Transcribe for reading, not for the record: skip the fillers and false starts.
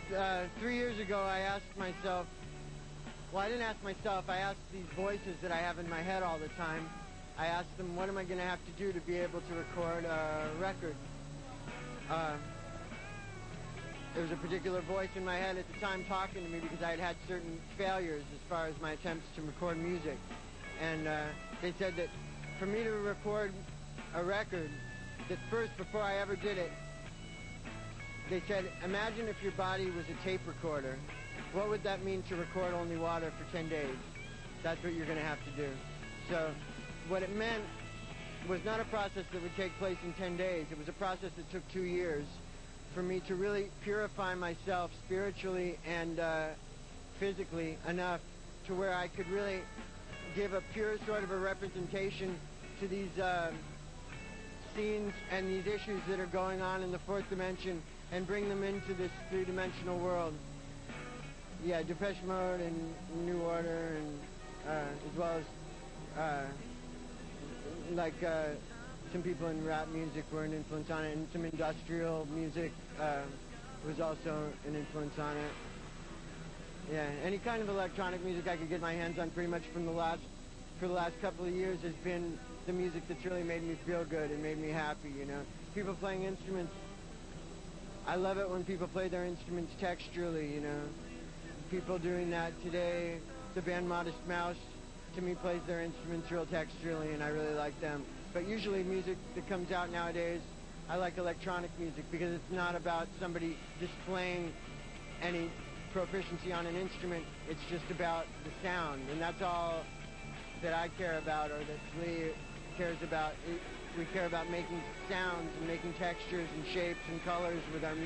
3 years ago, I asked myself, well, I didn't ask myself, I asked these voices that I have in my head all the time. I asked them, what am I going to have to do to be able to record a record? There was a particular voice in my head at the time talking to me because I had had certain failures as far as my attempts to record music. And they said that for me to record a record, that first, before I ever did it, they said, imagine if your body was a tape recorder. What would that mean to record only water for 10 days? That's what you're going to have to do. So what it meant was not a process that would take place in 10 days. It was a process that took 2 years for me to really purify myself spiritually and physically enough to where I could really give a pure sort of a representation to these scenes and these issues that are going on in the fourth dimension and bring them into this three-dimensional world. Yeah, Depeche Mode and New Order, and as well as some people in rap music were an influence on it, and some industrial music was also an influence on it. Yeah, any kind of electronic music I could get my hands on pretty much for the last couple of years has been the music that's really made me feel good and made me happy, you know. People playing instruments, I love it when people play their instruments texturally, you know. People doing that today, the band Modest Mouse, to me, plays their instruments real texturally, and I really like them. But usually music that comes out nowadays, I like electronic music because it's not about somebody displaying any proficiency on an instrument. It's just about the sound, and that's all that I care about, or that Lee cares about. We care about making sounds and making textures and shapes and colors with our music.